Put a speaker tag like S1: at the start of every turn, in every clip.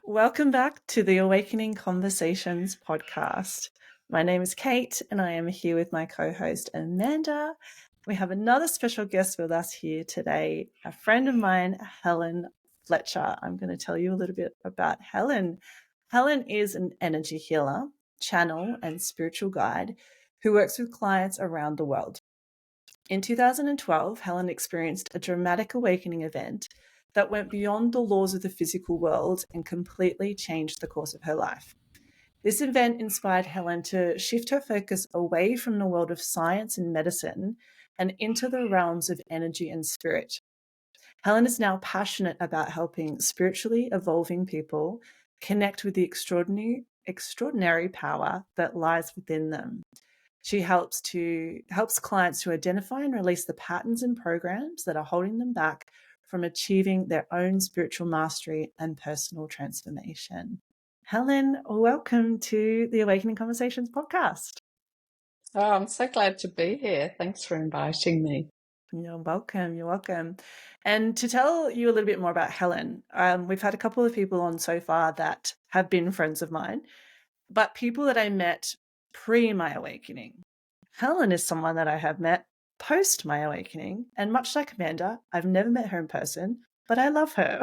S1: Welcome back to the Awakening Conversations podcast. My name is Kate and I am here with my co-host Amanda. We have another special guest with us here today, a friend of mine, Helen Fletcher. I'm going to tell you a little bit about Helen. Helen is an energy healer, channel, and spiritual guide who works with clients around the world. In 2012, Helen experienced a dramatic awakening event that went beyond the laws of the physical world and completely changed the course of her life. This event inspired Helen to shift her focus away from the world of science and medicine and into the realms of energy and spirit. Helen is now passionate about helping spiritually evolving people connect with the extraordinary power that lies within them. She helps clients to identify and release the patterns and programs that are holding them back from achieving their own spiritual mastery and personal transformation. Helen, welcome to the Awakening Conversations podcast.
S2: Oh, I'm so glad to be here. Thanks for inviting me.
S1: You're welcome. You're welcome. And to tell you a little bit more about Helen, we've had a couple of people on so far that have been friends of mine, but people that I met pre my awakening. Helen is someone that I have met post my awakening, and much like Amanda, I've never met her in person, but I love her.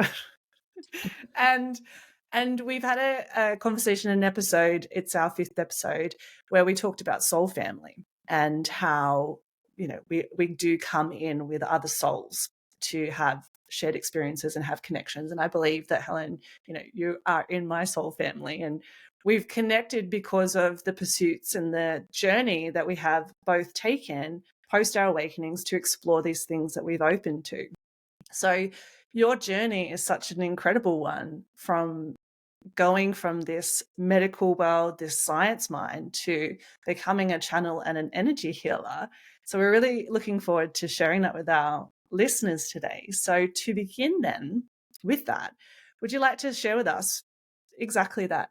S1: and we've had a conversation, an episode, it's our 5th episode, where we talked about soul family and how, we do come in with other souls to have shared experiences and have connections. And I believe that, Helen, you are in my soul family, and we've connected because of the pursuits and the journey that we have both taken post our awakenings to explore these things that we've opened to. So your journey is such an incredible one, from going from this medical world, this science mind, to becoming a channel and an energy healer. So we're really looking forward to sharing that with our listeners today. So to begin then with that, would you like to share with us exactly that?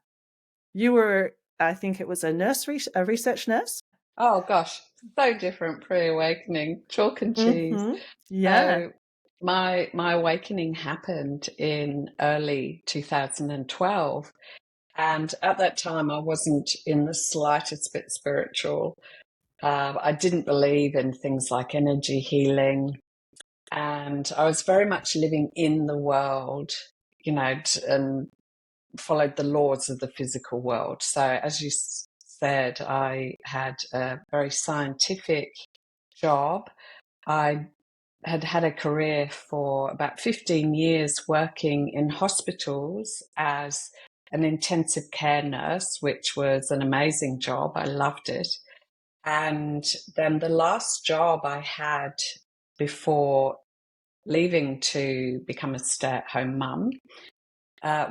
S1: You were, I think it was a research nurse?
S2: Oh gosh, so different pre-awakening, chalk and cheese.
S1: Mm-hmm. Yeah.
S2: So my awakening happened in early 2012, and at that time I wasn't in the slightest bit spiritual. I didn't believe in things like energy healing, and I was very much living in the world, and followed the laws of the physical world. So, as you said, I had a very scientific job. I had had a career for about 15 years working in hospitals as an intensive care nurse, which was an amazing job. I loved it. And then the last job I had before leaving to become a stay-at-home mum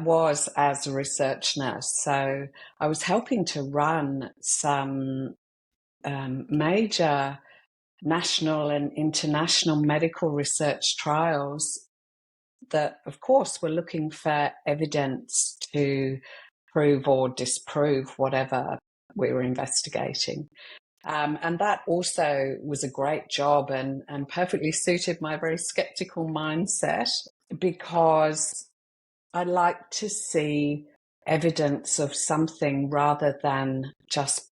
S2: was as a research nurse. So I was helping to run some major national and international medical research trials that, of course, were looking for evidence to prove or disprove whatever we were investigating. And that also was a great job and perfectly suited my very skeptical mindset, because I like to see evidence of something rather than just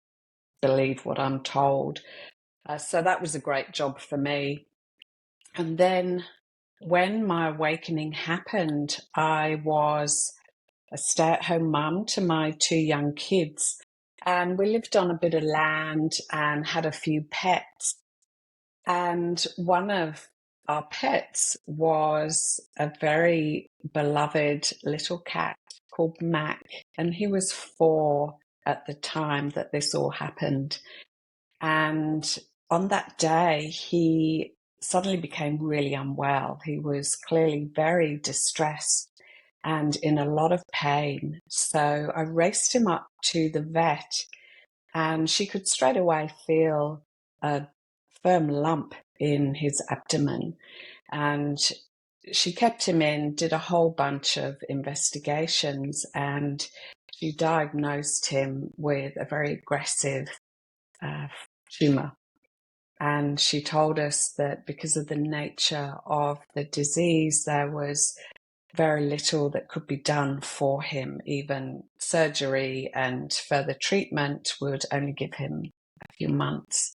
S2: believe what I'm told. So that was a great job for me. And then when my awakening happened, I was a stay-at-home mum to my 2 young kids. And we lived on a bit of land and had a few pets. And one of our pets was a very beloved little cat called Mac, and he was 4 at the time that this all happened. And on that day, he suddenly became really unwell. He was clearly very distressed and in a lot of pain. So I raced him up to the vet, and she could straight away feel a firm lump in his abdomen. And she kept him in, did a whole bunch of investigations, and she diagnosed him with a very aggressive tumor. And she told us that because of the nature of the disease, there was very little that could be done for him. Even surgery and further treatment would only give him a few months.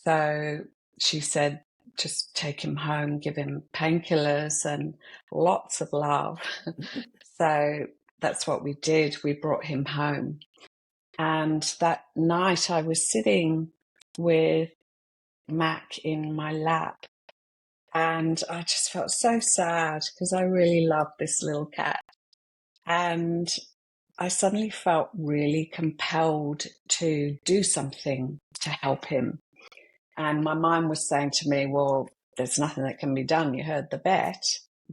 S2: So she said, just take him home, give him painkillers and lots of love. So that's what we did. We brought him home. And that night I was sitting with Mac in my lap, and I just felt so sad because I really loved this little cat. And I suddenly felt really compelled to do something to help him. And my mind was saying to me, well, there's nothing that can be done. You heard the vet.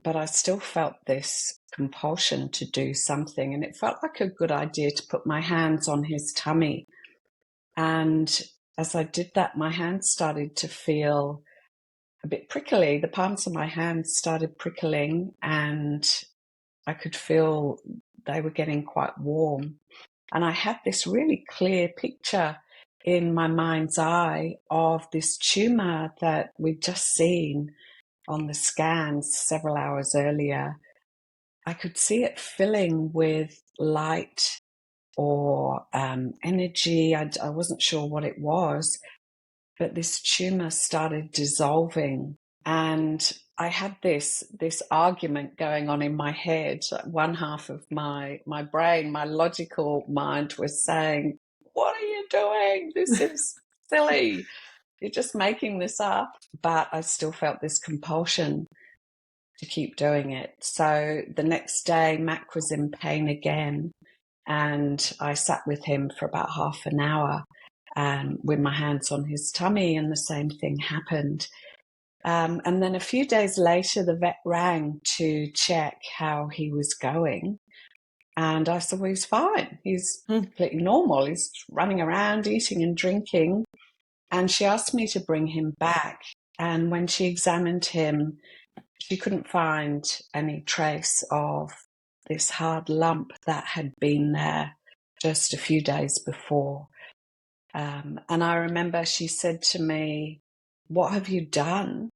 S2: But I still felt this compulsion to do something. And it felt like a good idea to put my hands on his tummy. And as I did that, my hands started to feel a bit prickly. The palms of my hands started prickling, and I could feel they were getting quite warm. And I had this really clear picture in my mind's eye of this tumor that we'd just seen on the scans several hours earlier. I could see it filling with light or energy. I wasn't sure what it was, but this tumor started dissolving. And I had this argument going on in my head. One half of my brain, my logical mind, was saying, what are you doing? This is silly. You're just making this up. But I still felt this compulsion to keep doing it. So the next day, Mac was in pain again, and I sat with him for about half an hour with my hands on his tummy, and the same thing happened. And then a few days later, the vet rang to check how he was going. And I said, well, he's fine. He's completely normal. He's running around, eating and drinking. And she asked me to bring him back. And when she examined him, she couldn't find any trace of this hard lump that had been there just a few days before. And I remember she said to me, what have you done?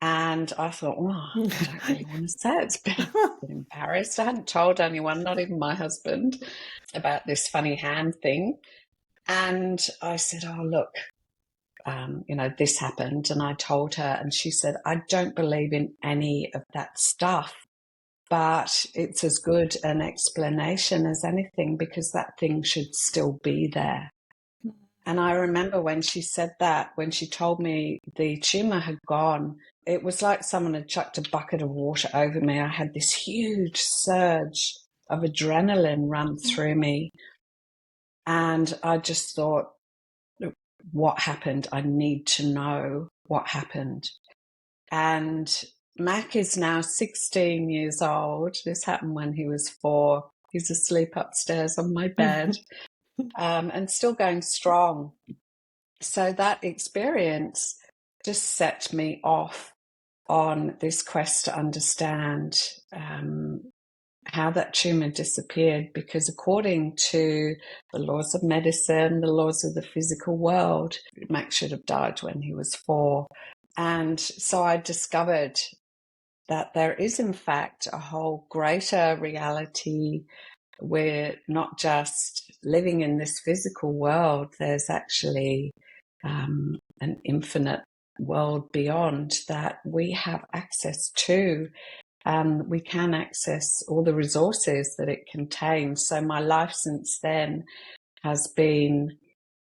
S2: And I thought, oh, I don't really want to say it. It's a bit embarrassed. I hadn't told anyone, not even my husband, about this funny hand thing. And I said, oh, look, this happened. And I told her, and she said, I don't believe in any of that stuff, but it's as good an explanation as anything, because that thing should still be there. And I remember when she said that, when she told me the tumor had gone, it was like someone had chucked a bucket of water over me. I had this huge surge of adrenaline run through me. And I just thought, what happened? I need to know what happened. And Mac is now 16 years old. This happened when he was 4. He's asleep upstairs on my bed and still going strong. So that experience just set me off on this quest to understand how that tumor disappeared, because according to the laws of medicine, the laws of the physical world, Max should have died when he was 4. And so I discovered that there is, in fact, a whole greater reality. We're not just living in this physical world. There's actually an infinite world beyond that we have access to. We can access all the resources that it contains. So my life since then has been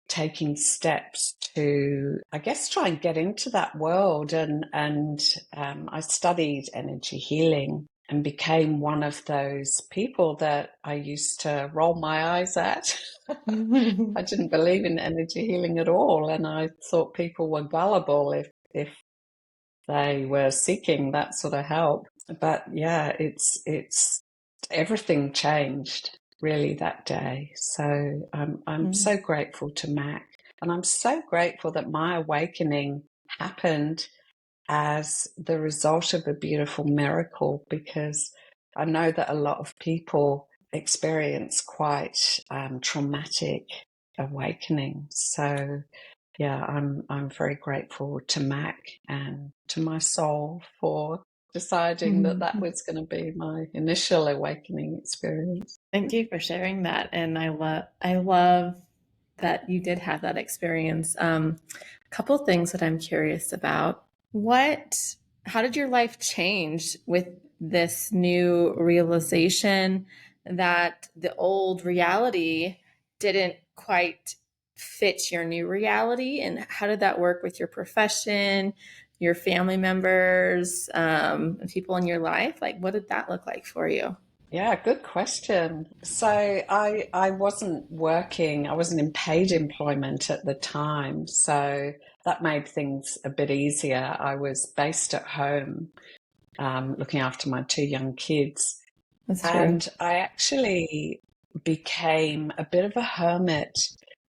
S2: taking steps to, I guess, try and get into that world. And I studied energy healing and became one of those people that I used to roll my eyes at. I didn't believe in energy healing at all, and I thought people were gullible if they were seeking that sort of help. But yeah, it's everything changed really that day. So I'm so grateful to Mac, and I'm so grateful that my awakening happened as the result of a beautiful miracle, because I know that a lot of people experience quite traumatic awakenings. So yeah, I'm very grateful to Mac and to my soul for deciding that that was going to be my initial awakening experience.
S3: Thank you for sharing that. And I love that you did have that experience. A couple things that I'm curious about. How did your life change with this new realization that the old reality didn't quite fit your new reality? And how did that work with your profession, your family members, and people in your life? Like, what did that look like for you?
S2: Yeah, good question. So I wasn't working, I wasn't in paid employment at the time, so that made things a bit easier. I was based at home, looking after my two young kids,
S3: That's true.
S2: and I actually became a bit of a hermit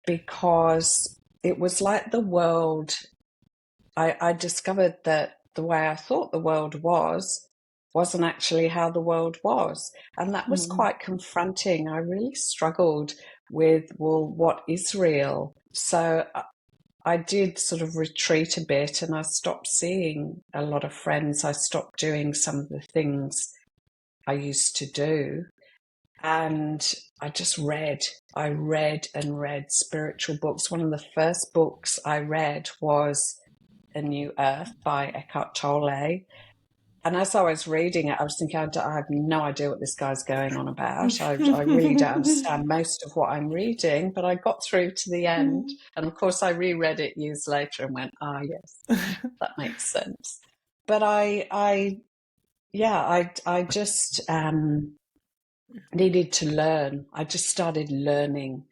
S2: because it was like the world. I discovered that the way I thought the world wasn't actually how the world was. And that was
S3: Mm.
S2: quite confronting. I really struggled with, well, what is real? So I did sort of retreat a bit and I stopped seeing a lot of friends. I stopped doing some of the things I used to do. And I just read. I read and read spiritual books. One of the first books I read was A New Earth by Eckhart Tolle. And as I was reading it, I was thinking, I have no idea what this guy's going on about. I really don't understand most of what I'm reading, but I got through to the end. And of course, I reread it years later and went, ah, yes, that makes sense. But I just needed to learn. I just started learning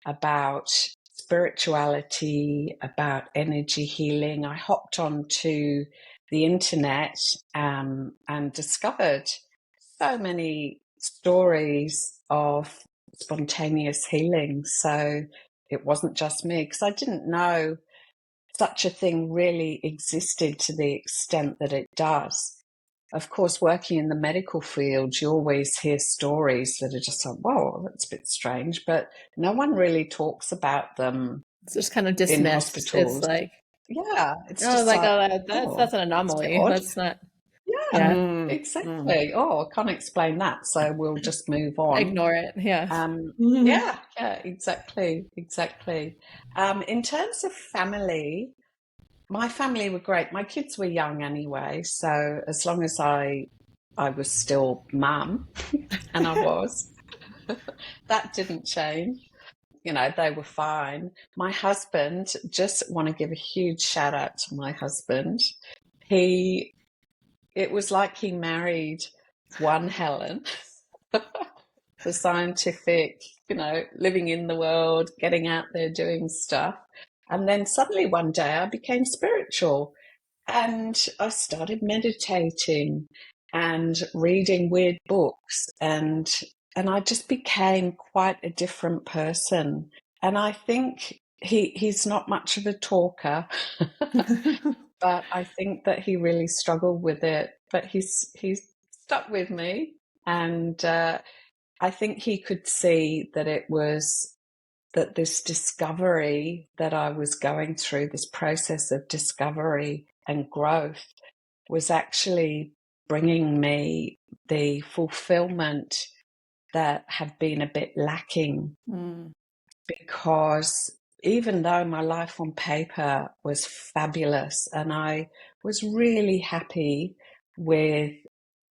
S2: about spirituality, about energy healing. I hopped onto the internet and discovered so many stories of spontaneous healing. So it wasn't just me, because I didn't know such a thing really existed to the extent that it does. Of course, working in the medical field, you always hear stories that are just like, whoa, that's a bit strange, but no one really talks about them
S3: It's just kind of
S2: in
S3: dismissed. It's
S2: hospitals.
S3: like,
S2: Yeah, it's
S3: oh,
S2: just
S3: like,
S2: like,
S3: oh,
S2: oh,
S3: that's an
S2: that's a bit
S3: anomaly.
S2: odd.
S3: That's not,
S2: Yeah,
S3: yeah,
S2: exactly. Oh, I can't explain that, so we'll just move on.
S3: ignore it. Yeah.
S2: Um, yeah, exactly. In terms of family, my family were great. My kids were young anyway, so as long as I was still mum, and I was, that didn't change. You know, they were fine. My husband, just want to give a huge shout out to my husband. He, it was like he married one Helen, the scientific, living in the world, getting out there doing stuff. And then suddenly one day I became spiritual. And I started meditating and reading weird books, and I just became quite a different person. And I think he's not much of a talker, but I think that he really struggled with it. But he's stuck with me, and I think he could see that it was that this discovery that I was going through, this process of discovery and growth, was actually bringing me the fulfillment that had been a bit lacking.
S3: Mm.
S2: Because even though my life on paper was fabulous and I was really happy with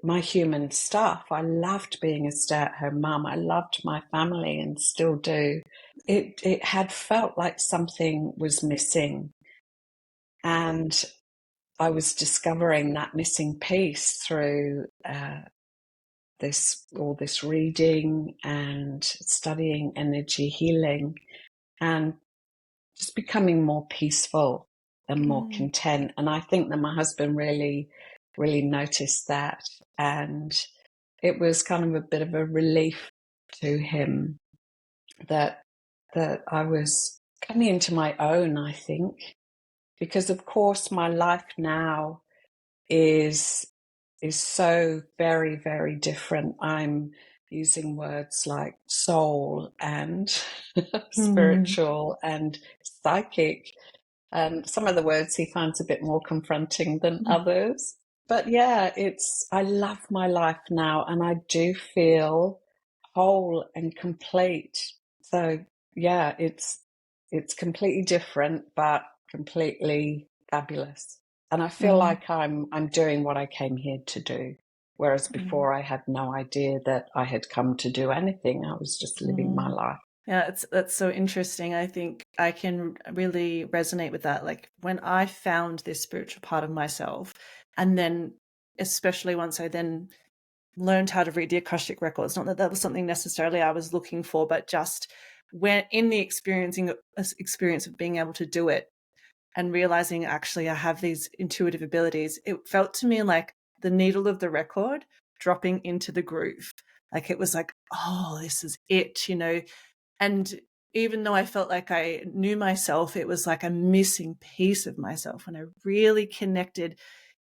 S2: my human stuff, I loved being a stay-at-home mum, I loved my family and still do. It had felt like something was missing, and I was discovering that missing piece through this reading and studying energy healing, and just becoming more peaceful and more content. And I think that my husband really, really noticed that, and it was kind of a bit of a relief to him that I was coming into my own, I think, because of course my life now is so very, very different. I'm using words like soul and
S3: Mm.
S2: spiritual and psychic. Some of the words he finds a bit more confronting than others. But yeah, I love my life now, and I do feel whole and complete. So yeah, it's completely different, but completely fabulous. And I feel
S1: Mm,
S2: like I'm doing what I came here to do. Whereas
S1: mm,
S2: before I had no idea that I had come to do anything. I was just living my
S1: mm.
S2: life.
S1: Yeah, that's so interesting. I think I can really resonate with that. Like when I found this spiritual part of myself, and then especially once I then learned how to read the Akashic records, not that that was something necessarily I was looking for, but just when in the experience of being able to do it and realizing actually I have these intuitive abilities, it felt to me like the needle of the record dropping into the groove. Like it was like, oh, this is it, you know. And even though I felt like I knew myself, it was like a missing piece of myself. And I really connected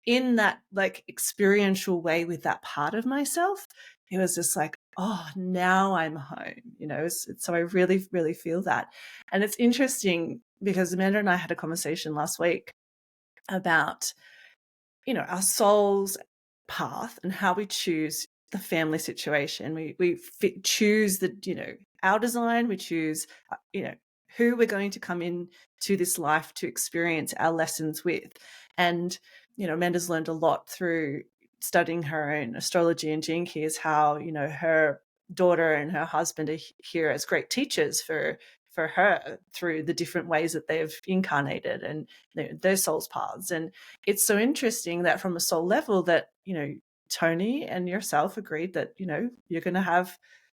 S1: in that like experiential way with that part of myself. It was just like, oh, now I'm home, you know. So I really, really feel that. And it's interesting because Amanda and I had a conversation last week about, you know, our soul's path and how we choose the family situation. We choose the, you know, our design. We choose, you know, who we're going to come in to this life to experience our lessons with. And, you know, Amanda's learned a lot through studying her own astrology and gene keys, how, you know, her daughter and her husband are here as great teachers for her through the different ways that they've incarnated and their soul's paths. And it's so interesting that from a soul level that, you know, Tony and yourself agreed that, you know, you're going to have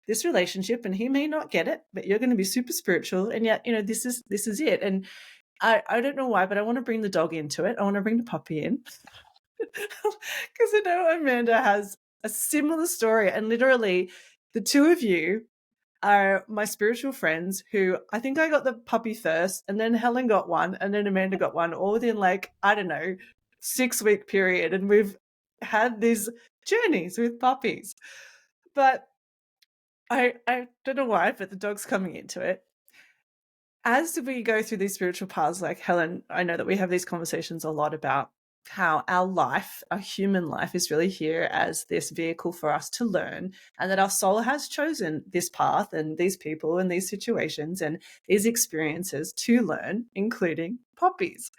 S1: this relationship and he may not get it, but you're going to be super spiritual. And yet, you know, this is it. And I don't know why, but I want to bring the dog into it. I want to bring the puppy in because I know Amanda has a similar story. And literally the two of you are my spiritual friends who I think I got the puppy first and then Helen got one and then Amanda got one all within like, I don't know, 6-week period. And we've had these journeys with puppies. But I don't know why, but the dog's coming into it. As we go through these spiritual paths, like Helen, I know that we have these conversations a lot about how our life, our human life, is really here as this vehicle for us to learn, and that our soul has chosen this path and these people and these situations and these experiences to learn, including poppies.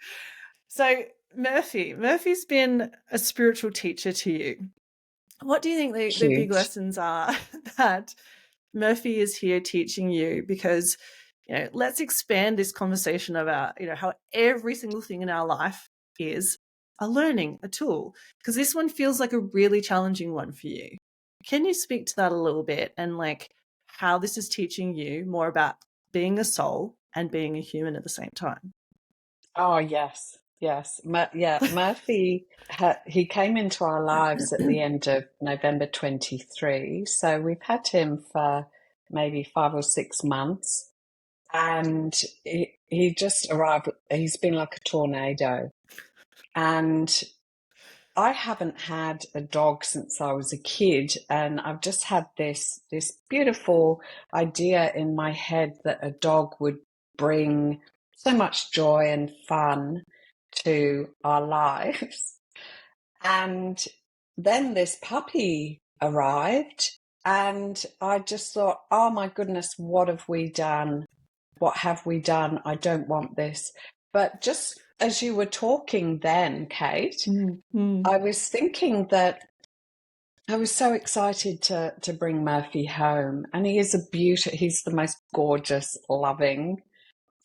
S1: So, Murphy's been a spiritual teacher to you. What do you think the big
S2: Huge.
S1: lessons are that Murphy is here teaching you? Because, you know, let's expand this conversation about, you know, how every single thing in our life is a learning, a tool, because this one feels like a really challenging one for you. Can you speak to that a little bit and like how this is teaching you more about being a soul and being a human at the same time?
S2: Oh, yes. Yes. Yeah, Murphy, he came into our lives at the end of November 23. So we've had him for maybe 5 or 6 months. And he just arrived. He's been like a tornado. And I haven't had a dog since I was a kid. And I've just had this beautiful idea in my head that a dog would bring so much joy and fun to our lives. And then this puppy arrived, and I just thought, oh my goodness, what have we done? What have we done? I don't want this. But just as you were talking then, Kate,
S1: Mm-hmm.
S2: I was thinking that I was so excited to bring Murphy home. And he is he's the most gorgeous, loving,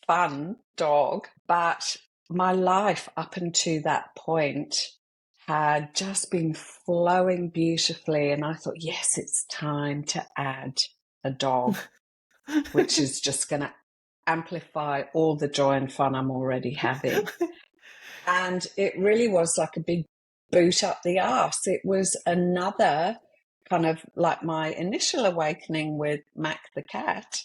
S2: fun dog. But my life up until that point had just been flowing beautifully. And I thought, yes, it's time to add a dog, which is just going to amplify all the joy and fun I'm already having. And it really was like a big boot up the arse. It was another kind of like my initial awakening with Mac the cat.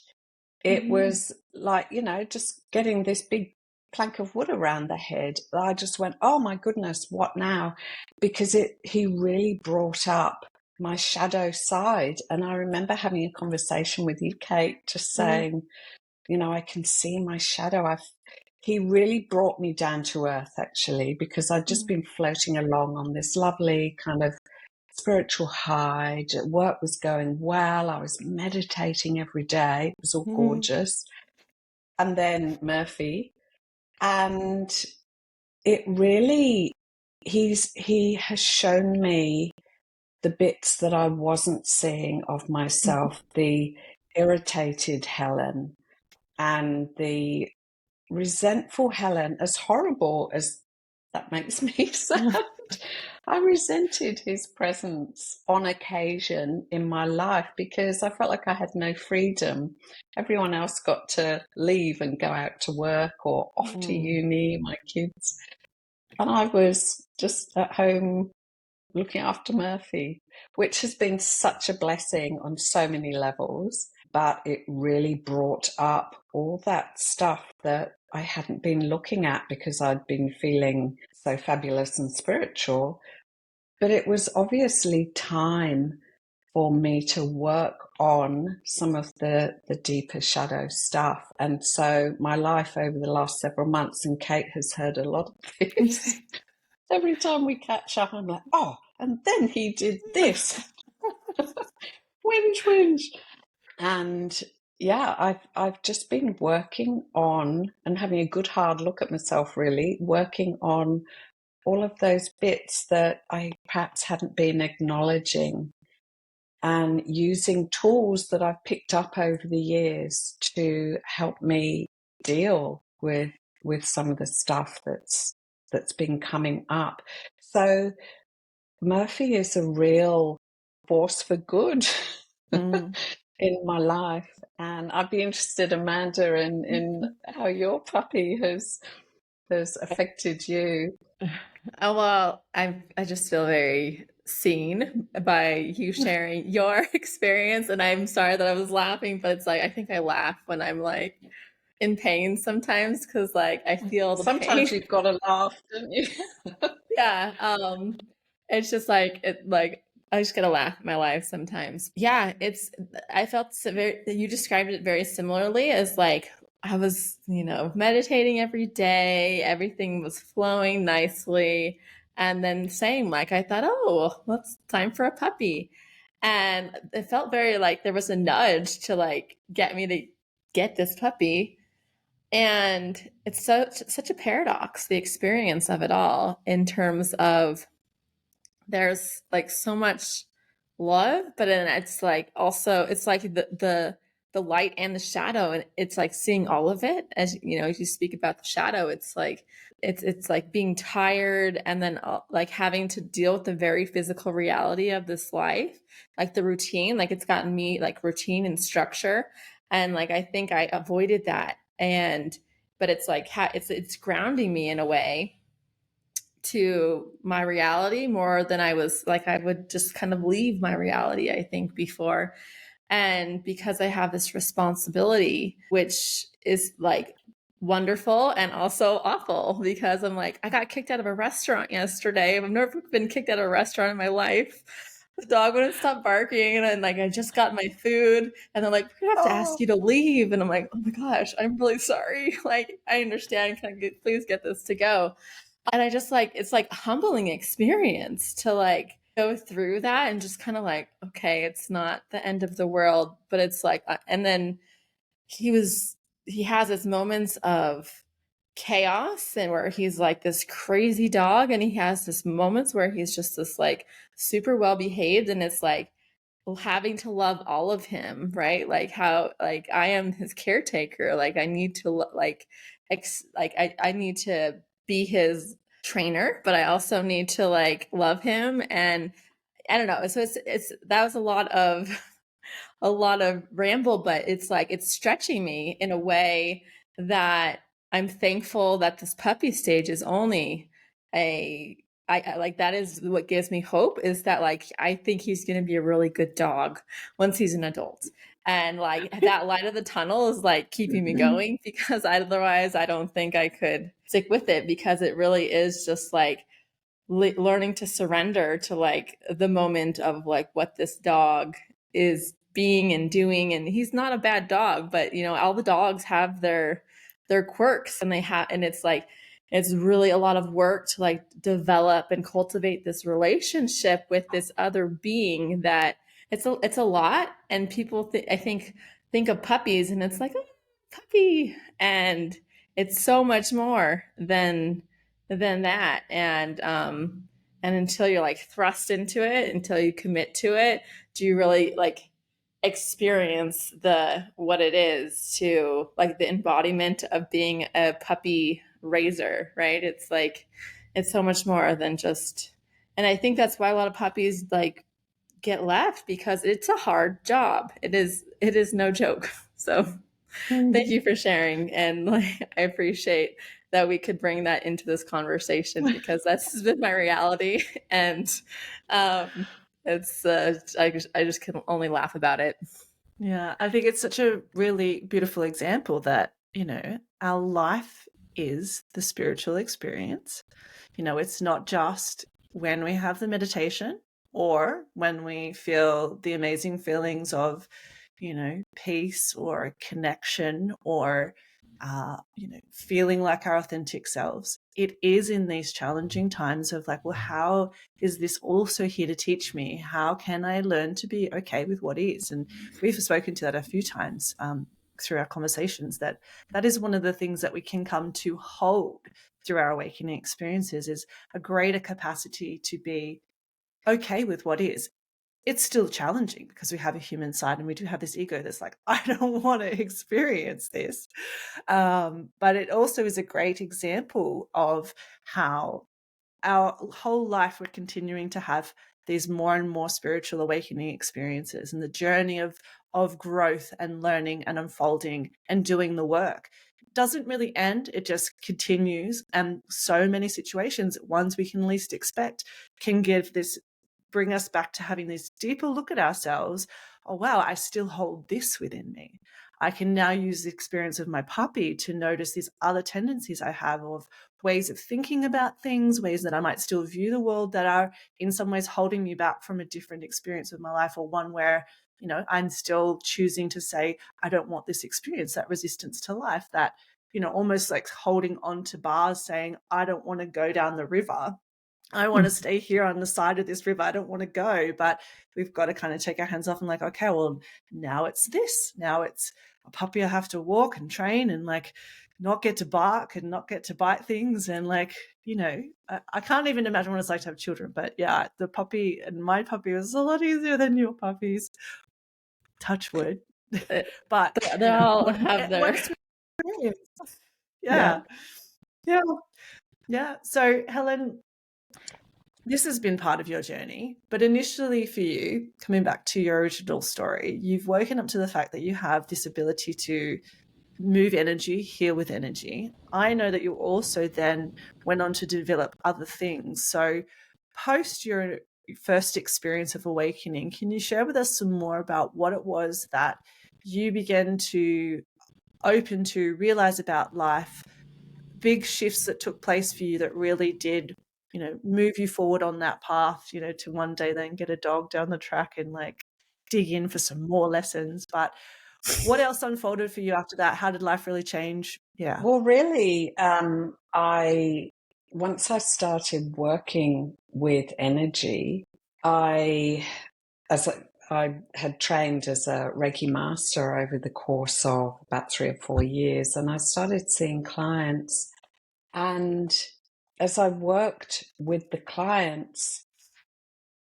S2: It was like, you know, just getting this big plank of wood around the head. I just went, oh my goodness, what now? Because he really brought up my shadow side. And I remember having a conversation with you, Kate, just saying, you know, I can see my shadow. he really brought me down to earth, actually, because I'd just been floating along on this lovely kind of spiritual high. Work was going well. I was meditating every day. It was all gorgeous. And then Murphy, and it really, he has shown me the bits that I wasn't seeing of myself, the irritated Helen and the resentful Helen, as horrible as that makes me sound. I resented his presence on occasion in my life because I felt like I had no freedom. Everyone else got to leave and go out to work or off to uni, my kids. And I was just at home looking after Murphy, which has been such a blessing on so many levels. But it really brought up all that stuff that I hadn't been looking at because I'd been feeling so fabulous and spiritual. But it was obviously time for me to work on some of the deeper shadow stuff. And so my life over the last several months, and Kate has heard a lot of this, every time we catch up, I'm like, oh, and then he did this. Whinge. And yeah, I've just been working on and having a good hard look at myself, really, working on all of those bits that I perhaps hadn't been acknowledging and using tools that I've picked up over the years to help me deal with some of the stuff that's been coming up. So Murphy is a real force for good in my life. And I'd be interested, Amanda, in how your puppy has affected you.
S3: Oh, well, I just feel very seen by you sharing your experience, and I'm sorry that I was laughing, but it's like I think I laugh when I'm like in pain sometimes because like I feel the
S2: Sometimes
S3: pain.
S2: you've got to laugh, don't you?
S3: Yeah, it's just like I just gotta laugh at my life sometimes. Yeah, I felt very, you described it very similarly as like I was, meditating every day, everything was flowing nicely, and then same, like I thought, oh, well, it's time for a puppy. And it felt very like there was a nudge to like get me to get this puppy. And it's such a paradox, the experience of it all, in terms of there's like so much love, but then it's like also it's like the light and the shadow, and it's like seeing all of it. As as you speak about the shadow, it's like it's like being tired, and then like having to deal with the very physical reality of this life, like the routine. Like it's gotten me like routine and structure, and like I think I avoided that, and but it's like it's grounding me in a way to my reality more than I was like I would just kind of leave my reality, I think, before. And because I have this responsibility, which is like wonderful and also awful, because I'm like, I got kicked out of a restaurant yesterday. I've never been kicked out of a restaurant in my life. The dog wouldn't stop barking, and then like I just got my food, and they're like, we're gonna have to ask you to leave. And I'm like, oh my gosh, I'm really sorry. Like, I understand. Can I please get this to go? And I just like, it's like a humbling experience to like go through that and just kind of like, okay, it's not the end of the world, but it's like, and then he has his moments of chaos and where he's like this crazy dog, and he has this moments where he's just this like super well behaved, and it's like having to love all of him, right? Like how like I am his caretaker, like I need to I need to be his trainer, but I also need to like love him. And I don't know, so it's that was a lot of ramble, but it's like it's stretching me in a way that I'm thankful that this puppy stage is only a I like that is what gives me hope, is that like I think he's going to be a really good dog once he's an adult. And like that light of the tunnel is like keeping me going, because otherwise I don't think I could stick with it, because it really is just like learning to surrender to like the moment of like what this dog is being and doing. And he's not a bad dog, but all the dogs have their quirks, and it's like it's really a lot of work to like develop and cultivate this relationship with this other being that it's a lot. And people I think of puppies and it's like, oh, puppy, and it's so much more than that. And until you're like thrust into it, until you commit to it, do you really like experience the what it is to like the embodiment of being a puppy raiser, right? It's like it's so much more than just. And I think that's why a lot of puppies like get left, because it's a hard job. It is no joke. So thank you for sharing, and like I appreciate that we could bring that into this conversation, because that's been my reality. And it's I just can only laugh about it.
S1: Yeah, I think it's such a really beautiful example that, our life is the spiritual experience. It's not just when we have the meditation or when we feel the amazing feelings of, peace or connection or, feeling like our authentic selves. It is in these challenging times of like, well, how is this also here to teach me? How can I learn to be okay with what is? And we've spoken to that a few times through our conversations, that is one of the things that we can come to hold through our awakening experiences, is a greater capacity to be okay with what is. It's still challenging because we have a human side and we do have this ego that's like, I don't want to experience this. But it also is a great example of how our whole life we're continuing to have these more and more spiritual awakening experiences, and the journey of growth and learning and unfolding and doing the work doesn't really end. It just continues. And so many situations, ones we can least expect, can bring us back to having this deeper look at ourselves. Oh, wow, I still hold this within me. I can now use the experience of my puppy to notice these other tendencies I have of ways of thinking about things, ways that I might still view the world that are in some ways holding me back from a different experience of my life, or one where, I'm still choosing to say, I don't want this experience, that resistance to life, that, almost like holding on to bars saying, I don't want to go down the river. I want to stay here on the side of this river. I don't want to go. But we've got to kind of take our hands off and like, okay, well, now it's this. Now it's a puppy I have to walk and train and like not get to bark and not get to bite things. And like, I can't even imagine what it's like to have children. But yeah, the puppy and my puppy was a lot easier than your puppies. Touch wood. But
S3: They all have
S1: it
S3: their
S1: works with experience. Yeah. Yeah. Yeah. So Helen, this has been part of your journey, but initially for you, coming back to your original story, you've woken up to the fact that you have this ability to move energy, heal with energy. I know that you also then went on to develop other things. So post your first experience of awakening, can you share with us some more about what it was that you began to open to, realize about life, big shifts that took place for you that really did, move you forward on that path, to one day then get a dog down the track and like dig in for some more lessons. But what else unfolded for you after that? How did life really change? Yeah.
S2: Well, really, I once I started working with energy, as I had trained as a Reiki master over the course of about 3 or 4 years, and I started seeing clients. And as I worked with the clients,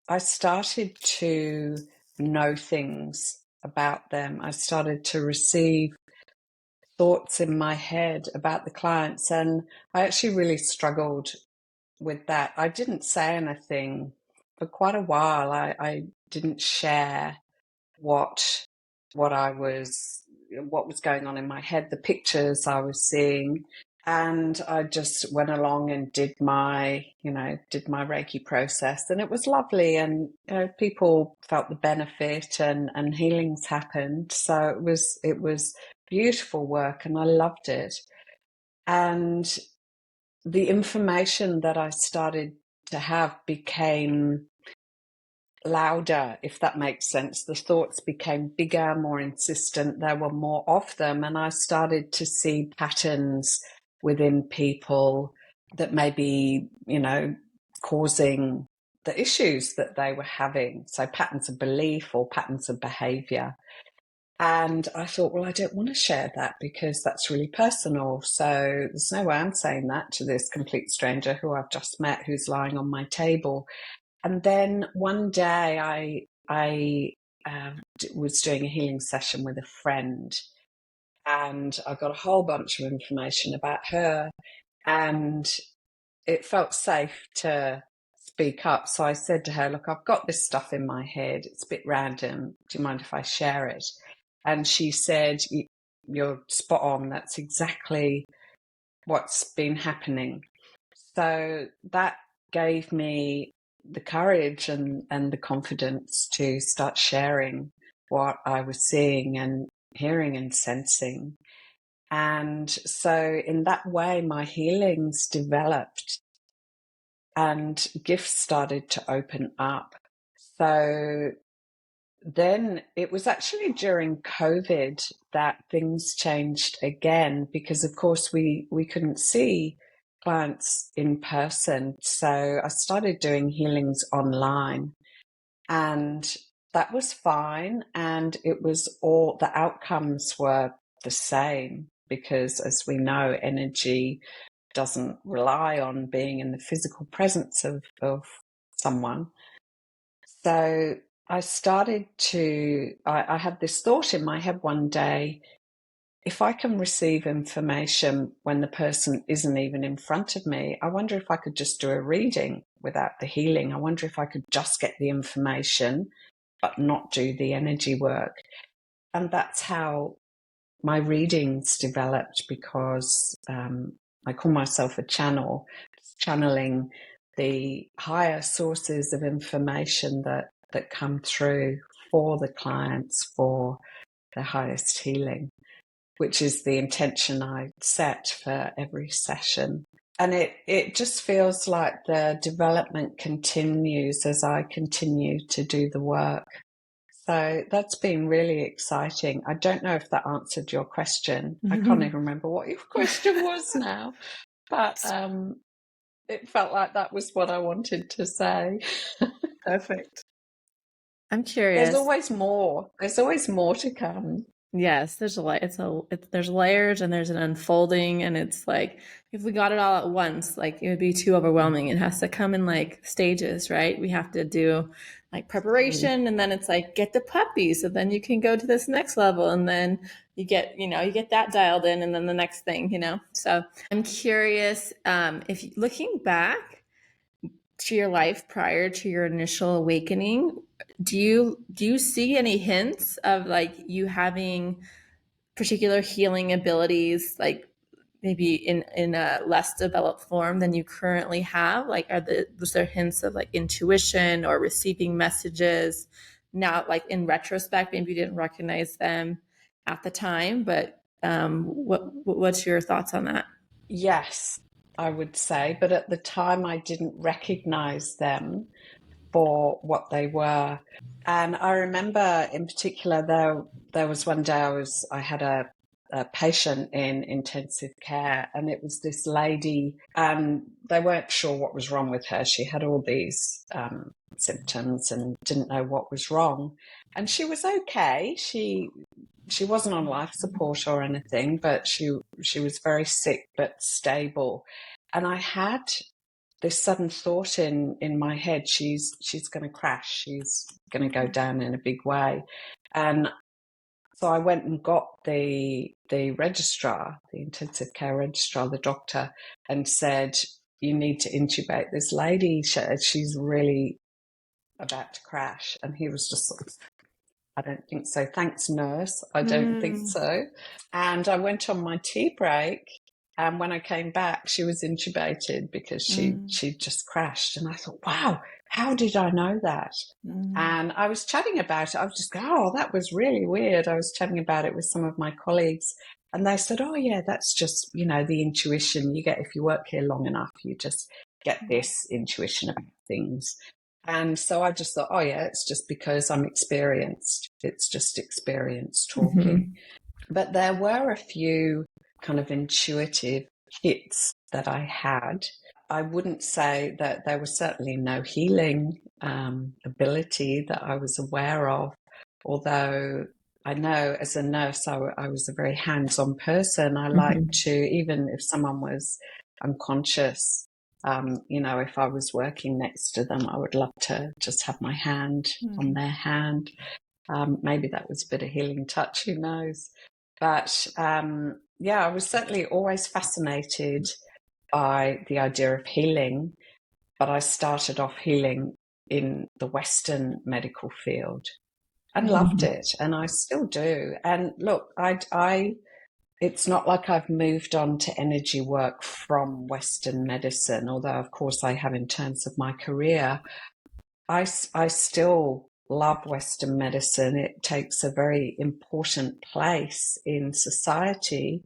S2: I started to know things about them. I started to receive thoughts in my head about the clients, and I actually really struggled with that. I didn't say anything for quite a while. I didn't share what what was going on in my head, the pictures I was seeing. And I just went along and did my Reiki process, and it was lovely. And people felt the benefit, and healings happened. So it was beautiful work, and I loved it. And the information that I started to have became louder, if that makes sense. The thoughts became bigger, more insistent. There were more of them. And I started to see patterns within people that may be, causing the issues that they were having. So patterns of belief or patterns of behavior. And I thought, well, I don't want to share that because that's really personal. So there's no way I'm saying that to this complete stranger who I've just met, who's lying on my table. And then one day I was doing a healing session with a friend, and I got a whole bunch of information about her, and it felt safe to speak up. So I said to her, look, I've got this stuff in my head. It's a bit random. Do you mind if I share it? And she said, you're spot on. That's exactly what's been happening. So that gave me the courage and the confidence to start sharing what I was seeing and hearing and sensing. And so in that way, my healings developed and gifts started to open up. So then it was actually during COVID that things changed again, because of course we couldn't see clients in person. So I started doing healings online, and that was fine. And it was all, the outcomes were the same, because as we know, energy doesn't rely on being in the physical presence of someone. So I started to, I had this thought in my head one day, if I can receive information when the person isn't even in front of me, I wonder if I could just do a reading without the healing. I wonder if I could just get the information, but not do the energy work. And that's how my readings developed, because I call myself a channel, channeling the higher sources of information that come through for the clients for the highest healing, which is the intention I set for every session. And it just feels like the development continues as I continue to do the work. So that's been really exciting. I don't know if that answered your question. I can't even remember what your question was now, but it felt like that was what I wanted to say.
S1: Perfect.
S3: I'm curious.
S2: There's always more. There's always more to come.
S3: Yes, there's there's layers and there's an unfolding, and it's like if we got it all at once, like it would be too overwhelming. It has to come in like stages, right? We have to do like preparation, and then it's like get the puppy, so then you can go to this next level, and then you get that dialed in, and then the next thing. So I'm curious, if looking back to your life prior to your initial awakening, do you see any hints of like you having particular healing abilities, like maybe in a less developed form than you currently have? Like was there hints of like intuition or receiving messages now, like in retrospect, maybe you didn't recognize them at the time, but what's your thoughts on that?
S2: Yes, I would say, but at the time I didn't recognize them for what they were. And I remember in particular, there was one day I had a patient in intensive care, and it was this lady, and they weren't sure what was wrong with her. She had all these symptoms and didn't know what was wrong. And she was okay. She wasn't on life support or anything, but she was very sick but stable. And I had this sudden thought in my head, she's going to crash. She's going to go down in a big way. And so I went and got the registrar, the intensive care registrar, the doctor, and said, you need to intubate this lady. She's really about to crash. And he was just sort of, I don't think so. Thanks, nurse. I don't think so. And I went on my tea break. And when I came back, she was intubated because she just crashed. And I thought, wow, how did I know that? And I was chatting about it. I was just going, oh, that was really weird. I was chatting about it with some of my colleagues. And they said, oh, yeah, that's just, the intuition you get if you work here long enough. You just get this intuition about things. And so I just thought, oh yeah, it's just because I'm experienced. It's just experience talking. But there were a few kind of intuitive hits that I had. I wouldn't say that there was certainly no healing ability that I was aware of, although I know as a nurse I was a very hands-on person. I like to, even if someone was unconscious, if I was working next to them, I would love to just have my hand on their hand. Maybe that was a bit of healing touch, who knows? But I was certainly always fascinated by the idea of healing, but I started off healing in the Western medical field and loved it, and I still do. And look, it's not like I've moved on to energy work from Western medicine, although of course I have in terms of my career. I still love Western medicine. It takes a very important place in society.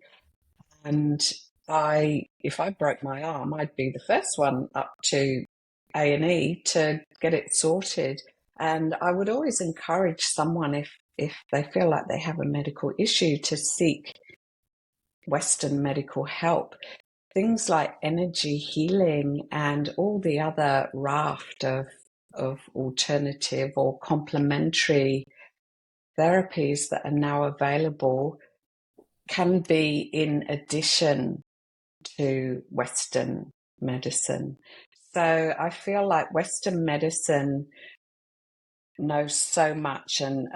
S2: And if I broke my arm, I'd be the first one up to A&E to get it sorted. And I would always encourage someone, if they feel like they have a medical issue, to seek Western medical help. Things like energy healing and all the other raft of alternative or complementary therapies that are now available can be in addition to Western medicine. So I feel like Western medicine knows so much and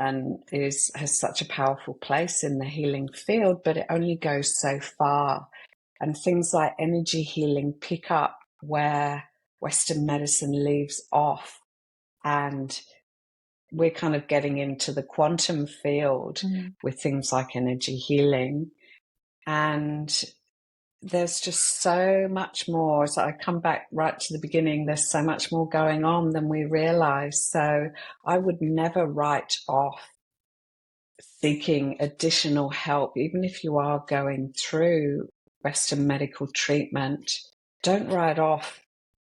S2: has such a powerful place in the healing field, but it only goes so far. And things like energy healing pick up where Western medicine leaves off. And we're kind of getting into the quantum field with things like energy healing. And there's just so much more. So I come back right to the beginning. There's so much more going on than we realize. So I would never write off seeking additional help, even if you are going through Western medical treatment. Don't write off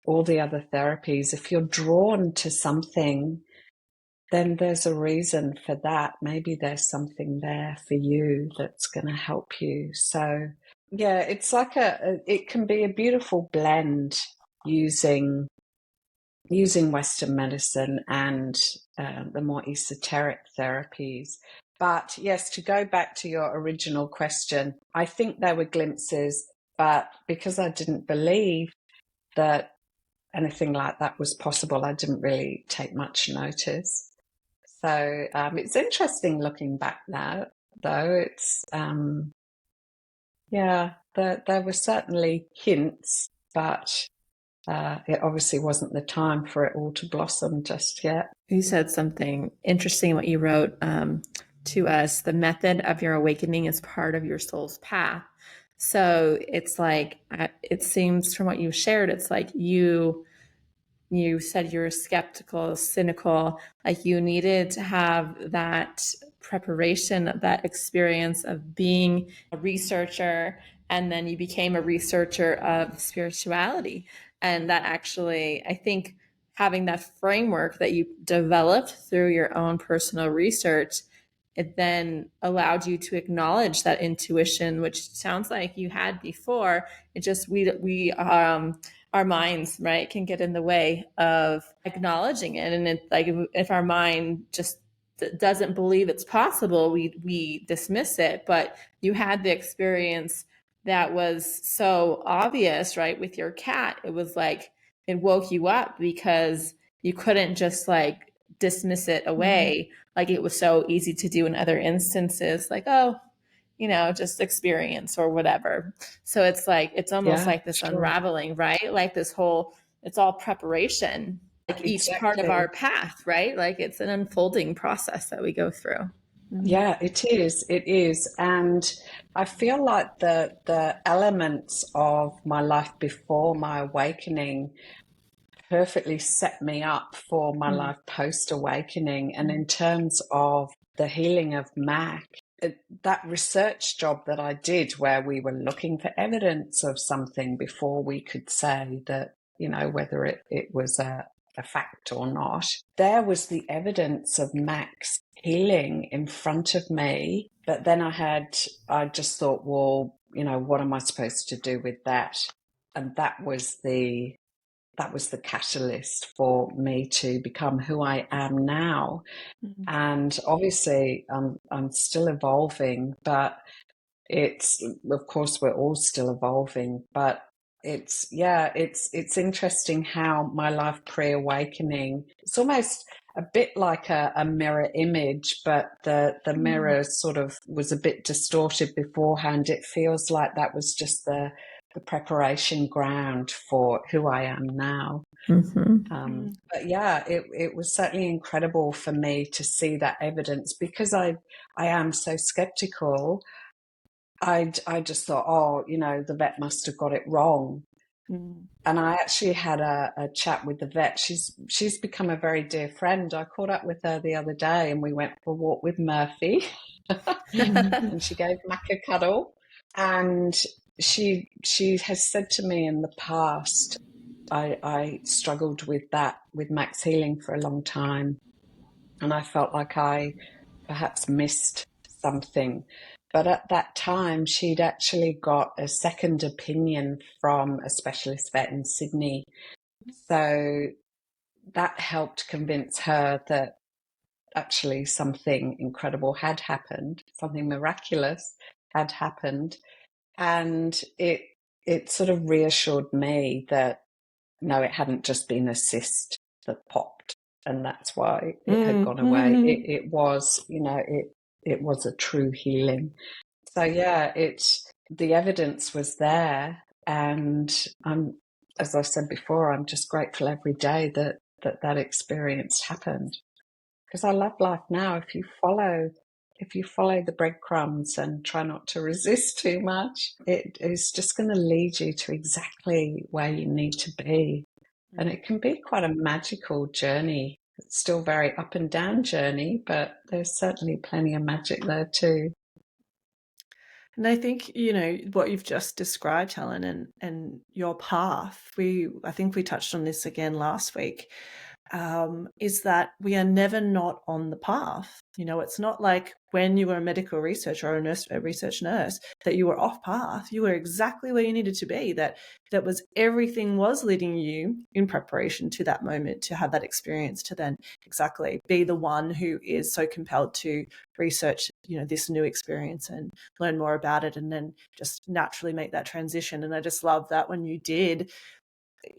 S2: all the other therapies. If you're drawn to something, then there's a reason for that. Maybe there's something there for you that's going to help you. So yeah, it's like it can be a beautiful blend using Western medicine and the more esoteric therapies. But yes, to go back to your original question, I think there were glimpses, but because I didn't believe that anything like that was possible, I didn't really take much notice. So it's interesting looking back now, though. It's there were certainly hints, but it obviously wasn't the time for it all to blossom just yet.
S3: You said something interesting what you wrote to us. The method of your awakening is part of your soul's path. So it's like, it seems from what you shared, it's like you said you were skeptical, cynical, like you needed to have that preparation, that experience of being a researcher, and then you became a researcher of spirituality. And that actually, I think, having that framework that you developed through your own personal research, it then allowed you to acknowledge that intuition, which sounds like you had before. It just, our minds, right, can get in the way of acknowledging it. And it's like, if our mind just doesn't believe it's possible, we dismiss it. But you had the experience that was so obvious, right? With your cat, it was like, it woke you up because you couldn't just like dismiss it away. Like it was so easy to do in other instances, like, oh, just experience or whatever. So it's like, it's almost like this unraveling, right? Like this whole, it's all preparation, like each part of our path, right? Like it's an unfolding process that we go through.
S2: Yeah, it is. It is. And I feel like the elements of my life before my awakening perfectly set me up for my life post-awakening. And in terms of the healing of Mac, that research job that I did where we were looking for evidence of something before we could say that, whether it was a a fact or not, there was the evidence of Max healing in front of me. But then I just thought, well, what am I supposed to do with that? And that was the catalyst for me to become who I am now. Mm-hmm. And obviously I'm still evolving, but it's, of course, we're all still evolving, but it's interesting how my life pre-awakening, it's almost a bit like a mirror image, but the mirror sort of was a bit distorted beforehand. It feels like that was just the preparation ground for who I am now. Mm-hmm. But yeah, it was certainly incredible for me to see that evidence, because I am so skeptical. I just thought, the vet must have got it wrong. Mm. And I actually had a chat with the vet. She's become a very dear friend. I caught up with her the other day and we went for a walk with Murphy and she gave Mac a cuddle. And she has said to me in the past, I struggled with that, with Mac's healing for a long time. And I felt like I perhaps missed something. But at that time, she'd actually got a second opinion from a specialist vet in Sydney. So that helped convince her that actually something incredible had happened, something miraculous had happened. And it sort of reassured me that, no, it hadn't just been a cyst that popped and that's why it had gone away. It was, it was a true healing. So yeah, the evidence was there, and as I said before, I'm just grateful every day that experience happened, because I love life now. If you follow the breadcrumbs and try not to resist too much, it is just going to lead you to exactly where you need to be. And it can be quite a magical journey. It's still very up and down journey, but there's certainly plenty of magic there too.
S1: And I think, what you've just described, Helen, and your path, I think we touched on this again last week, is that we are never not on the path. It's not like when you were a medical researcher or a research nurse that you were off path. You were exactly where you needed to be. That was, everything was leading you in preparation to that moment, to have that experience, to then exactly be the one who is so compelled to research, this new experience and learn more about it, and then just naturally make that transition. And I just love that when you did,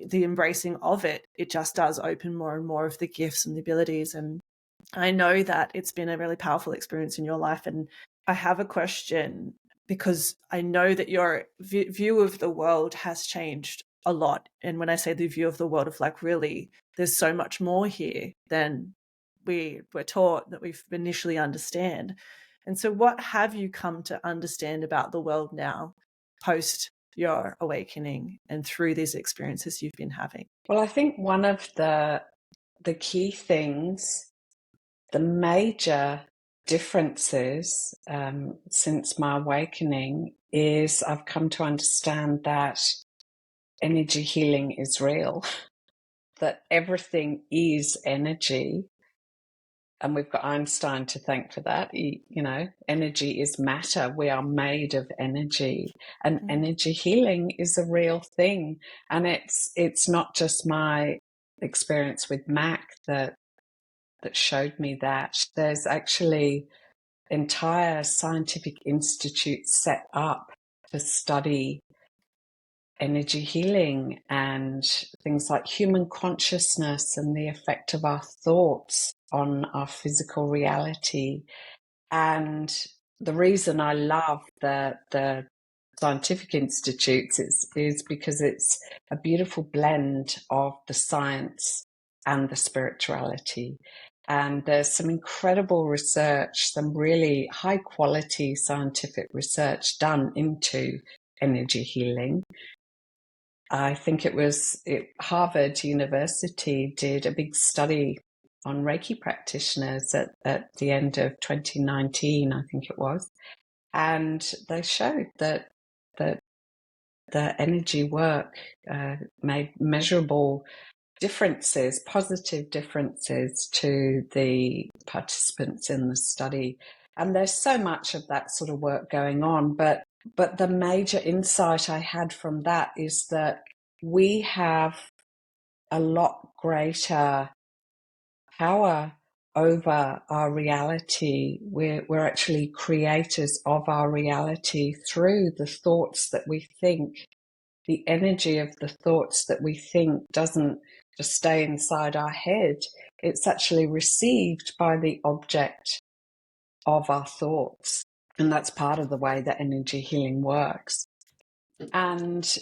S1: the embracing of it just does open more and more of the gifts and the abilities. And I know that it's been a really powerful experience in your life. And I have a question, because I know that your view of the world has changed a lot. And when I say the view of the world, of like, really, there's so much more here than we were taught, that we initially understand. And so what have you come to understand about the world now, post your awakening and through these experiences you've been having?
S2: Well, I think one of the key things, the major differences since my awakening, is I've come to understand that energy healing is real, that everything is energy. And we've got Einstein to thank for that. Energy is matter. We are made of energy, and energy healing is a real thing. And it's not just my experience with Mac that showed me that. There's actually entire scientific institutes set up to study energy healing and things like human consciousness and the effect of our thoughts on our physical reality. And the reason I love the scientific institutes is because it's a beautiful blend of the science and the spirituality. And there's some incredible research, some really high quality scientific research done into energy healing. I think Harvard University did a big study on Reiki practitioners at the end of 2019, I think it was. And they showed that the energy work made measurable differences, positive differences to the participants in the study. And there's so much of that sort of work going on. But the major insight I had from that is that we have a lot greater power over our reality. We're actually creators of our reality through the thoughts that we think. The energy of the thoughts that we think doesn't just stay inside our head. It's actually received by the object of our thoughts. And that's part of the way that energy healing works. And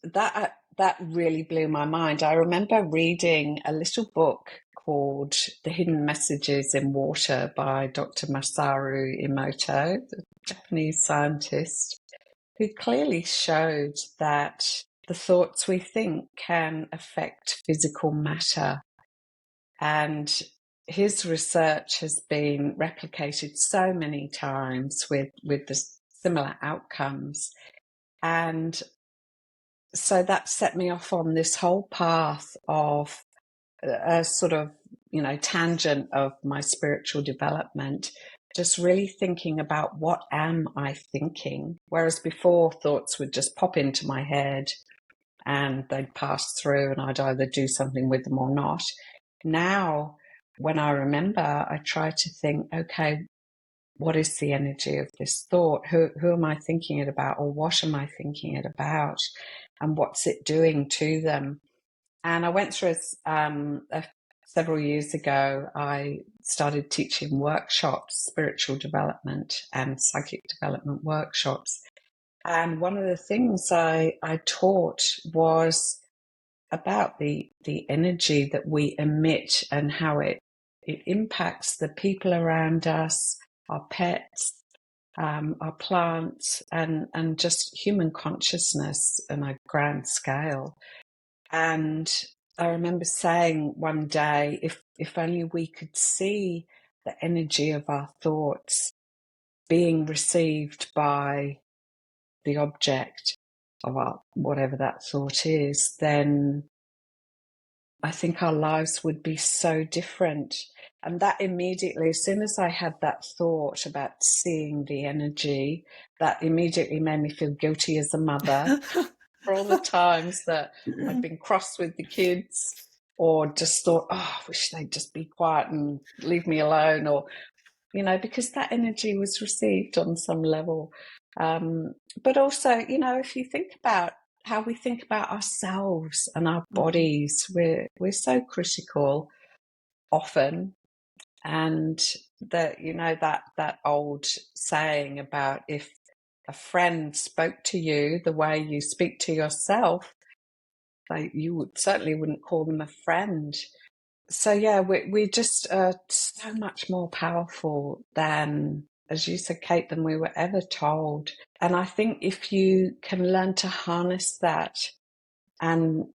S2: that really blew my mind. I remember reading a little book called The Hidden Messages in Water by Dr. Masaru Emoto, the Japanese scientist, who clearly showed that the thoughts we think can affect physical matter. And his research has been replicated so many times with the similar outcomes. And so that set me off on this whole path of a sort of, tangent of my spiritual development, just really thinking about what am I thinking? Whereas before, thoughts would just pop into my head and they'd pass through and I'd either do something with them or not. Now, when I remember, I try to think, okay, what is the energy of this thought? Who am I thinking it about, or what am I thinking it about? And what's it doing to them? And I went through several years ago, I started teaching workshops, spiritual development and psychic development workshops. And one of the things I taught was about the energy that we emit and how it impacts the people around us, our pets, our plants, and just human consciousness on a grand scale. And I remember saying one day, if only we could see the energy of our thoughts being received by the object of whatever that thought is, then I think our lives would be so different. And that immediately, as soon as I had that thought about seeing the energy, that immediately made me feel guilty as a mother for all the times that I've been cross with the kids or just thought, oh, I wish they'd just be quiet and leave me alone, or, because that energy was received on some level. But also, if you think about how we think about ourselves and our bodies, we're so critical often. And that, that old saying about if a friend spoke to you the way you speak to yourself, you certainly wouldn't call them a friend. So yeah, we just are so much more powerful than, as you said, Kate, than we were ever told. And I think if you can learn to harness that and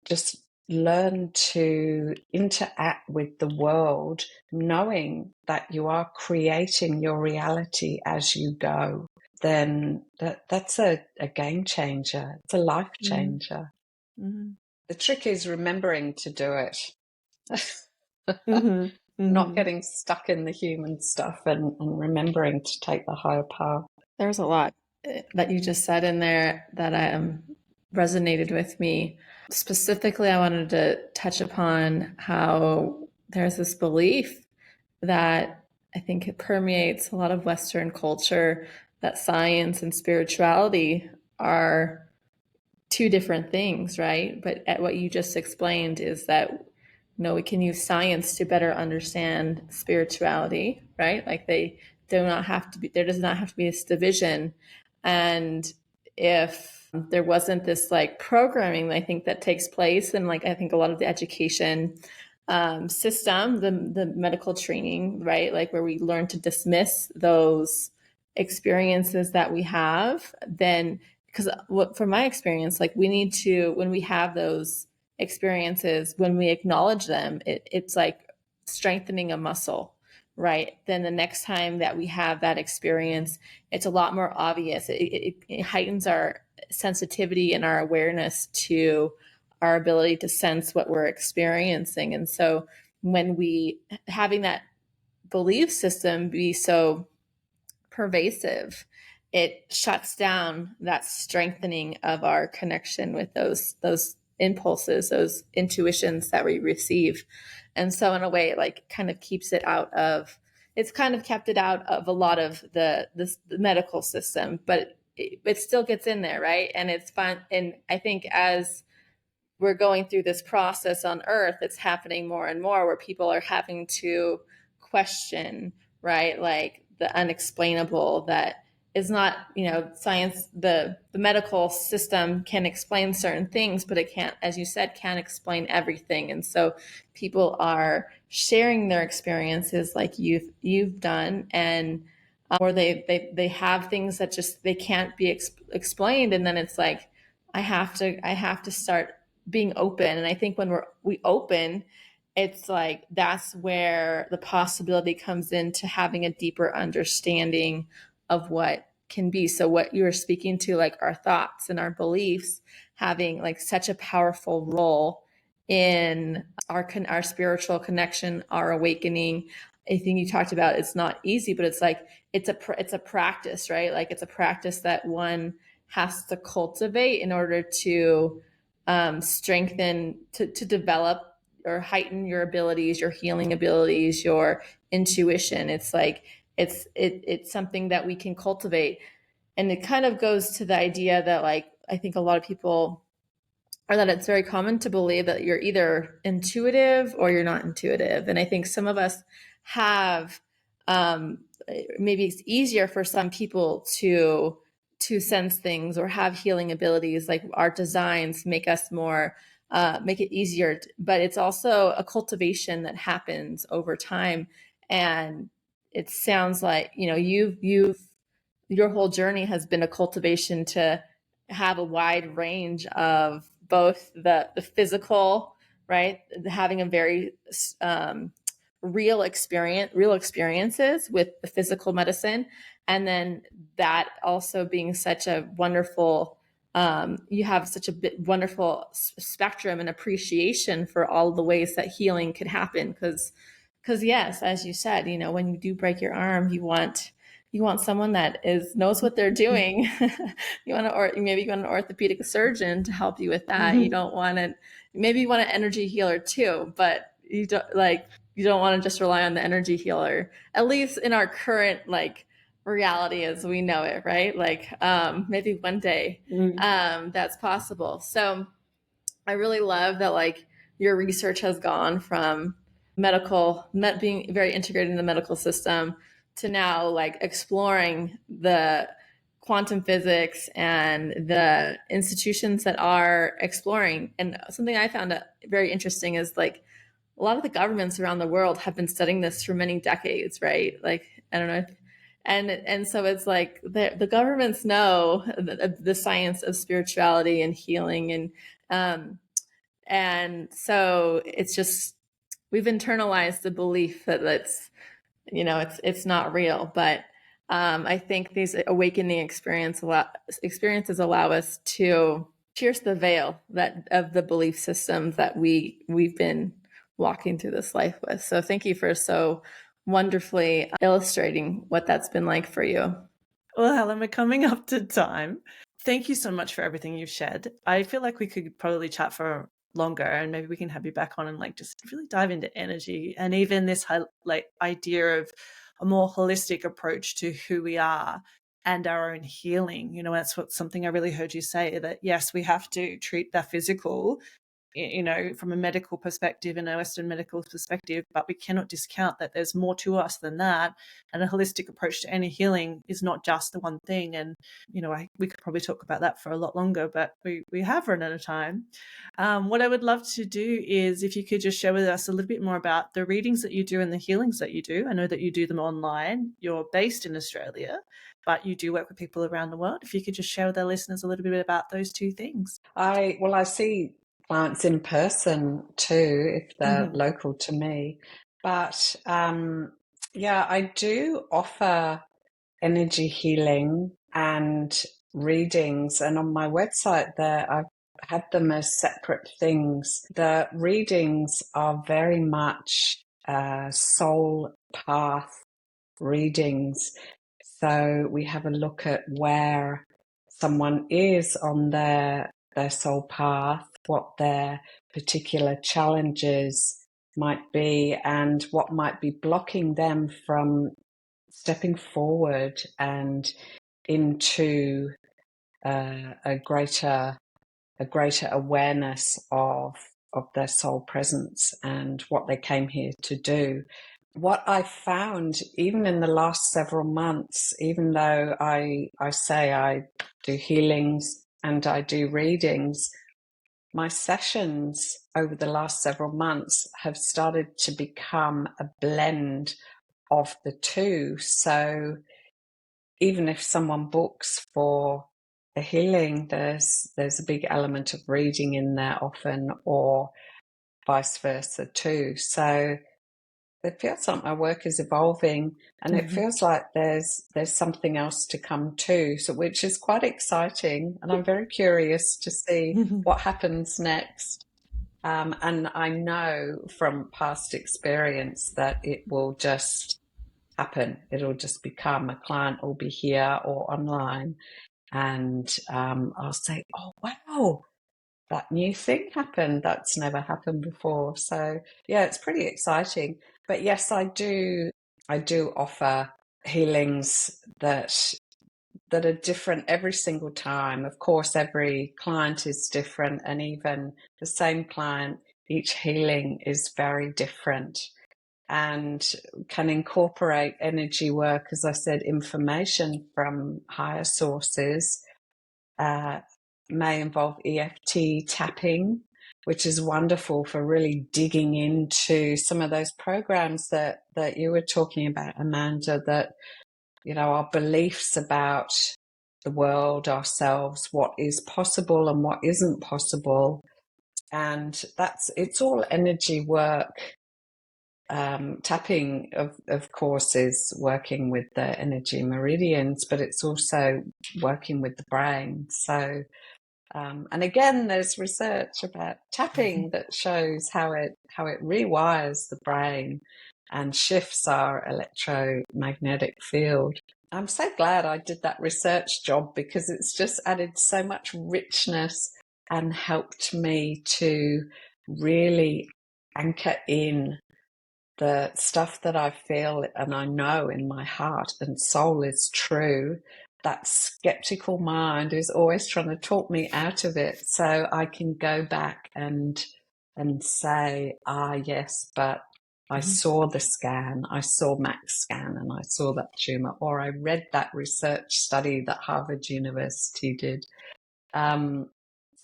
S2: just learn to interact with the world, knowing that you are creating your reality as you go, then that's a game changer. It's a life changer.
S1: Mm-hmm.
S2: The trick is remembering to do it.
S1: Mm-hmm.
S2: Not getting stuck in the human stuff and remembering to take the higher path.
S3: There's a lot that you just said in there that resonated with me. Specifically, I wanted to touch upon how there's this belief that I think it permeates a lot of Western culture that science and spirituality are two different things, right? But at what you just explained is that we can use science to better understand spirituality, right? Like there does not have to be this division. And if there wasn't this like programming, I think that takes place, and like I think a lot of the education system, the medical training, right? Like where we learn to dismiss those experiences that we have, then because from my experience, like we need to, when we have those experiences, when we acknowledge them, it's like strengthening a muscle, right? Then the next time that we have that experience, it's a lot more obvious. It heightens our sensitivity and our awareness to our ability to sense what we're experiencing. And so when we having that belief system be so pervasive, it shuts down that strengthening of our connection with those impulses, those intuitions that we receive. And so in a way, it like kind of keeps it out of, it's kind of kept it out of a lot of the medical system, but it still gets in there, right? And it's fun. And I think as we're going through this process on earth, it's happening more and more where people are having to question, right? Like the unexplainable that is not, science, the medical system can explain certain things, but it can't, as you said, can't explain everything. And so people are sharing their experiences like you've done, and or they have things that just they can't be explained, and then it's like I have to start being open. And I think when we open, it's like that's where the possibility comes into having a deeper understanding of what can be. So what you were speaking to, like our thoughts and our beliefs having like such a powerful role in our spiritual connection, our awakening. I think you talked about it's not easy, but it's like it's a practice, right? Like it's a practice that one has to cultivate in order to strengthen, to develop or heighten your abilities, your healing abilities, your intuition. It's like it's something that we can cultivate. And it kind of goes to the idea that like I think a lot of people, or that it's very common to believe that you're either intuitive or you're not intuitive. And I think some of us have, maybe it's easier for some people to sense things or have healing abilities. Like our designs make us more, make it easier, but it's also a cultivation that happens over time. And it sounds like, your whole journey has been a cultivation to have a wide range of both the physical, right, having a very real experiences with the physical medicine, and then that also being such a wonderful, you have such a wonderful spectrum and appreciation for all the ways that healing could happen. Because yes, as you said, when you do break your arm, you want someone that knows what they're doing. Or maybe you want an orthopedic surgeon to help you with that. You don't want it. Maybe you want an energy healer too, but you don't want to just rely on the energy healer, at least in our current reality as we know it, right? Maybe one day that's possible. So I really love that your research has gone from being very integrated in the medical system to now exploring the quantum physics and the institutions that are exploring. And something I found very interesting is a lot of the governments around the world have been studying this for many decades, right? I don't know. And so it's the governments know the science of spirituality and healing, and so it's just we've internalized the belief that it's not real. But I think these awakening experiences allow us to pierce the veil of the belief systems that we've been walking through this life with. So thank you for so wonderfully illustrating what that's been like for you.
S1: Well, Helen, we're coming up to time. Thank you so much for everything you've shared. I feel like we could probably chat for longer, and maybe we can have you back on and just really dive into energy and even this idea of a more holistic approach to who we are and our own healing. That's something I really heard you say, that yes, we have to treat the physical from a medical perspective and a Western medical perspective, but we cannot discount that there's more to us than that. And a holistic approach to any healing is not just the one thing. And, we could probably talk about that for a lot longer, but we have run out of time. What I would love to do is if you could just share with us a little bit more about the readings that you do and the healings that you do. I know that you do them online. You're based in Australia, but you do work with people around the world. If you could just share with our listeners a little bit about those two things.
S2: I see clients in person too, if they're local to me. But I do offer energy healing and readings. And on my website there, I had them as separate things. The readings are very much soul path readings. So we have a look at where someone is on their soul path, what their particular challenges might be, and what might be blocking them from stepping forward and into a greater awareness of their soul presence and what they came here to do. What I found, even in the last several months, even though I say I do healings and I do readings, my sessions over the last several months have started to become a blend of the two. So even if someone books for a healing, there's a big element of reading in there often, or vice versa too. So it feels like my work is evolving, and it feels like there's something else to come too, so which is quite exciting, and I'm very curious to see what happens next. And I know from past experience that it will just happen. It'll just become a client will be here or online, and I'll say, "Oh wow, that new thing happened. That's never happened before." So yeah, it's pretty exciting. But yes, I do offer healings that are different every single time. Of course, every client is different, and even the same client, each healing is very different and can incorporate energy work, as I said, information from higher sources. May involve EFT tapping, which is wonderful for really digging into some of those programs that you were talking about, Amanda, that, our beliefs about the world, ourselves, what is possible and what isn't possible. And it's all energy work. Tapping, of course, is working with the energy meridians, but it's also working with the brain. So, and again, there's research about tapping that shows how it rewires the brain and shifts our electromagnetic field. I'm so glad I did that research job, because it's just added so much richness and helped me to really anchor in the stuff that I feel and I know in my heart and soul is true. That skeptical mind is always trying to talk me out of it, so I can go back and say, yes, but I saw the scan, I saw Mac's scan, and I saw that tumor, or I read that research study that Harvard University did. So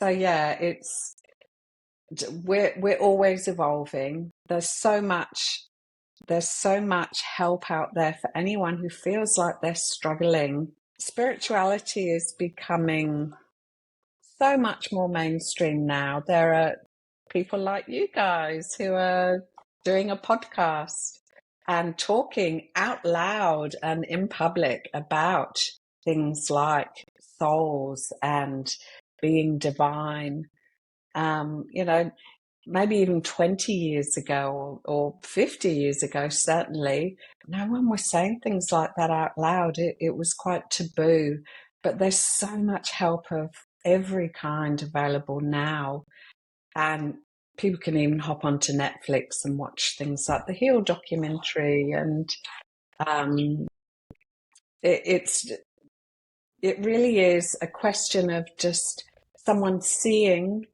S2: yeah, we're always evolving. There's so much help out there for anyone who feels like they're struggling. Spirituality is becoming so much more mainstream now. There are people like you guys who are doing a podcast and talking out loud and in public about things like souls and being divine. Maybe even 20 years ago or 50 years ago, certainly, no one was saying things like that out loud. It was quite taboo. But there's so much help of every kind available now. And people can even hop onto Netflix and watch things like the Heal documentary. And it really is a question of just someone seeing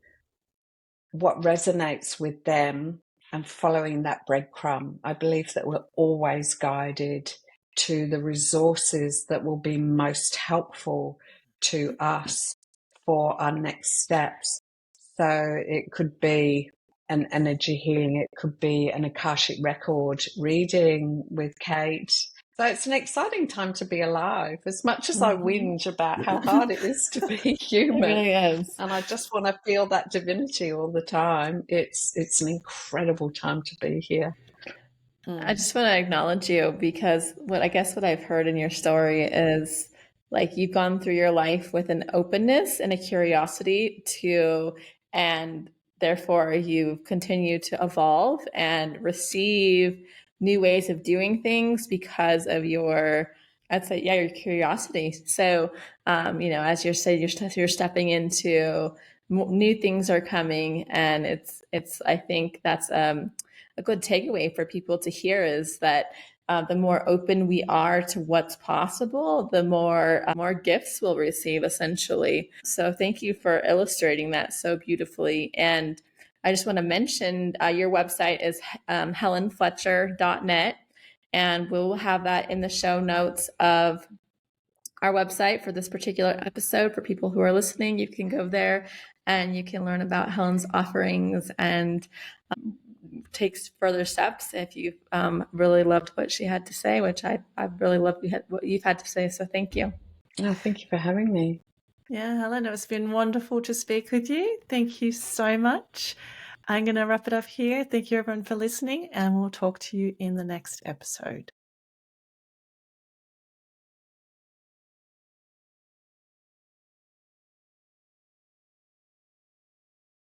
S2: what resonates with them and following that breadcrumb. I believe that we're always guided to the resources that will be most helpful to us for our next steps. So it could be an energy healing, it could be an Akashic record reading with Kate. So it's an exciting time to be alive, as much as I whinge about how hard it is to be human.
S3: It really is.
S2: And I just want to feel that divinity all the time. It's an incredible time to be here.
S3: I just want to acknowledge you, because what I've heard in your story is like you've gone through your life with an openness and a curiosity and therefore you continue to evolve and receive new ways of doing things because of your, I'd say, your curiosity. So, as you're saying, you're stepping into new things are coming, and I think that's a good takeaway for people to hear is that the more open we are to what's possible, the more gifts we'll receive, essentially. So thank you for illustrating that so beautifully. And I just want to mention your website is helenfletcher.net, and we'll have that in the show notes of our website for this particular episode. For people who are listening, you can go there and you can learn about Helen's offerings and takes further steps if you've really loved what she had to say, which I really loved what you've had to say. So thank you.
S2: Oh, thank you for having me.
S1: Yeah, Helen, it's been wonderful to speak with you. Thank you so much. I'm going to wrap it up here. Thank you, everyone, for listening, and we'll talk to you in the next episode.